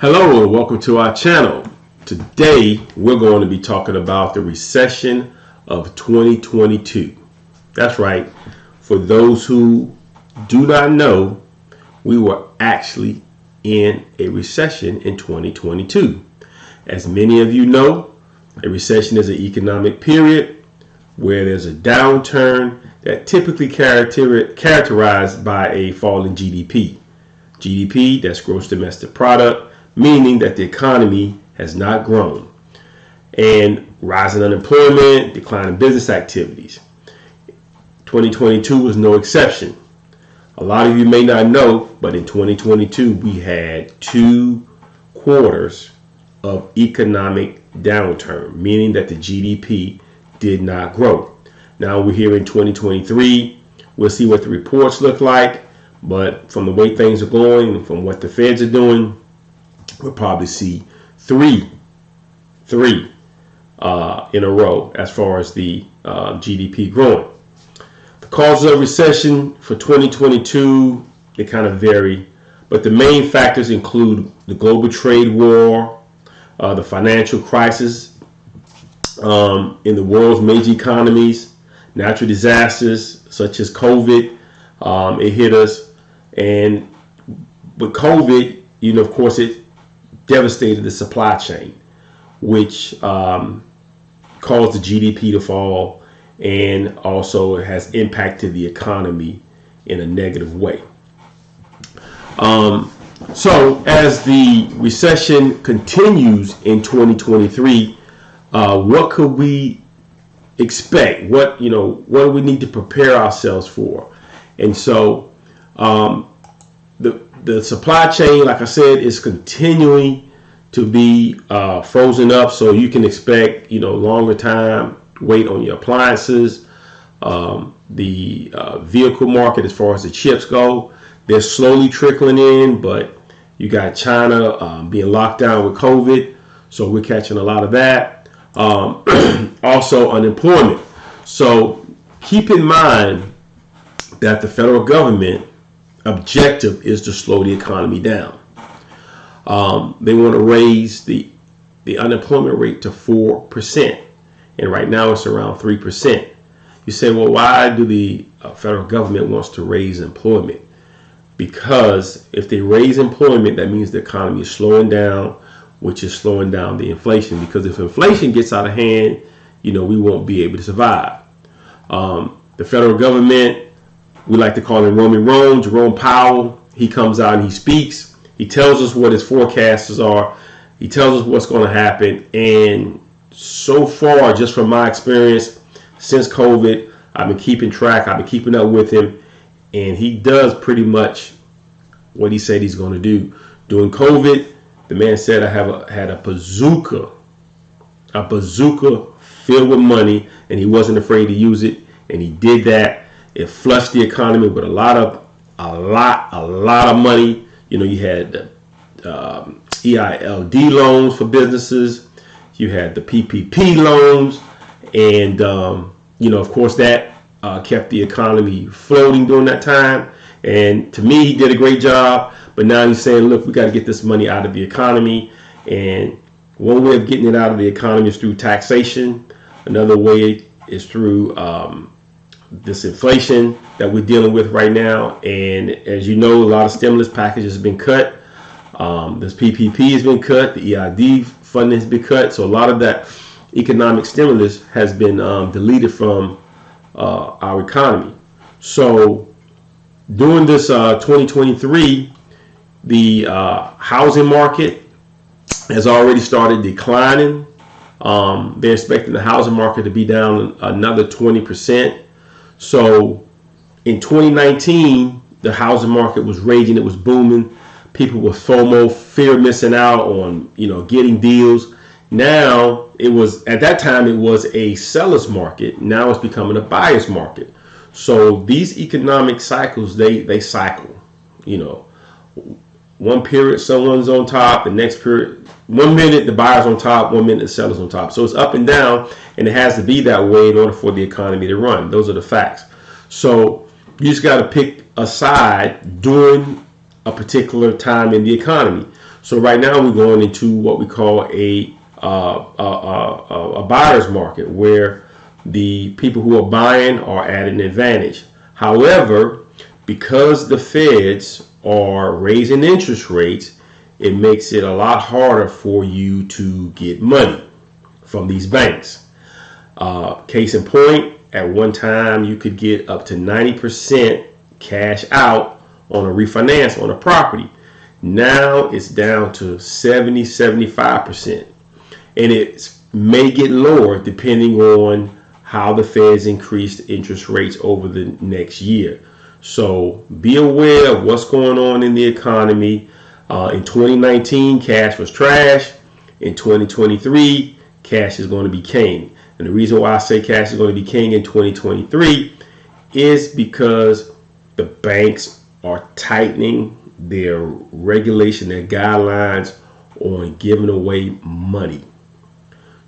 Hello and welcome to our channel. Today we're going to be talking about the recession of 2022. That's right. For those who do not know, we were actually in a recession in 2022. As many of you know, a recession is an economic period where there's a downturn that typically characterized by a fall in GDP. GDP, that's gross domestic product, meaning that the economy has not grown, and rising unemployment, declining business activities. 2022 was no exception. A lot of you may not know, but in 2022 we had 2 quarters of economic downturn, meaning that the GDP did not grow. Now we're here in 2023. We'll see what the reports look like, but from the way things are going and from what the feds are doing, we'll probably see three in a row as far as the GDP growing. The causes of recession for 2022, they kind of vary, but the main factors include the global trade war, the financial crisis in the world's major economies, natural disasters such as COVID. It hit us, and with COVID, of course, it devastated the supply chain, which caused the GDP to fall, and also it has impacted the economy in a negative way. So as the recession continues in 2023, what could we expect? What do we need to prepare ourselves for? And so the supply chain, like I said, is continuing to be frozen up, so you can expect longer time wait on your appliances. The vehicle market, as far as the chips go, they're slowly trickling in, but you got China being locked down with COVID, so we're catching a lot of that. Also unemployment. So keep in mind that the federal government objective is to slow the economy down. They want to raise the unemployment rate to 4%, and right now it's around 3%. You say, well, why do the federal government wants to raise employment? Because if they raise employment, that means the economy is slowing down, which is slowing down the inflation. Because if inflation gets out of hand, we won't be able to survive. The federal government, we like to call him Jerome Powell. He comes out and he speaks. He tells us what his forecasts are. He tells us what's going to happen. And so far, just from my experience since COVID, I've been keeping track. I've been keeping up with him. And he does pretty much what he said he's going to do. During COVID, the man said I had a bazooka filled with money, and he wasn't afraid to use it. And he did that. It flushed the economy with a lot of money. You had the EILD loans for businesses. You had the PPP loans, and of course that kept the economy floating during that time. And to me, he did a great job. But now he's saying, look, we got to get this money out of the economy, and one way of getting it out of the economy is through taxation. Another way is through this inflation that we're dealing with right now. And as you know, a lot of stimulus packages have been cut. This PPP has been cut. The EID funding has been cut. So a lot of that economic stimulus has been deleted from our economy. So during this 2023, the housing market has already started declining. They're expecting the housing market to be down another 20%. So in 2019, the housing market was raging. It was booming. People were FOMO, fear of missing out on, getting deals. Now at that time, it was a seller's market. Now it's becoming a buyer's market. So these economic cycles, they cycle. One period someone's on top, the next period, 1 minute the buyer's on top, 1 minute the seller's on top. So it's up and down, and it has to be that way in order for the economy to run. Those are the facts. So you just got to pick a side during a particular time in the economy. So right now we're going into what we call a buyer's market, where the people who are buying are at an advantage. However, because the Feds are raising interest rates, it makes it a lot harder for you to get money from these banks. Case in point, at one time you could get up to 90% cash out on a refinance on a property. Now it's down to 70-75%. And it may get lower depending on how the Feds increased interest rates over the next year. So be aware of what's going on in the economy. In 2019, cash was trash. In 2023, cash is going to be king. And the reason why I say cash is going to be king in 2023 is because the banks are tightening their regulation, their guidelines on giving away money.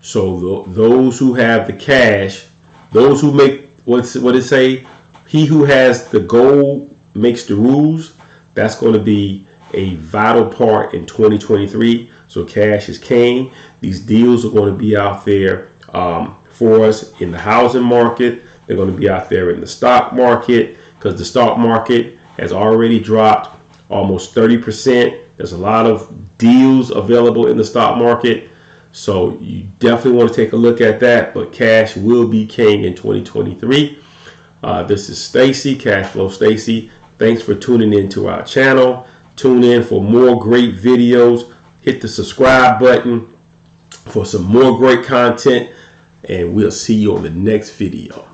So those who have the cash, those who make, what it say, he who has the gold makes the rules. That's going to be a vital part in 2023. So cash is king. These deals are going to be out there for us in the housing market. They're going to be out there in the stock market, because the stock market has already dropped almost 30%. There's a lot of deals available in the stock market. So you definitely want to take a look at that. But cash will be king in 2023. This is Stacy, Cashflow Stacy. Thanks for tuning in to our channel. Tune in for more great videos. Hit the subscribe button for some more great content. And we'll see you on the next video.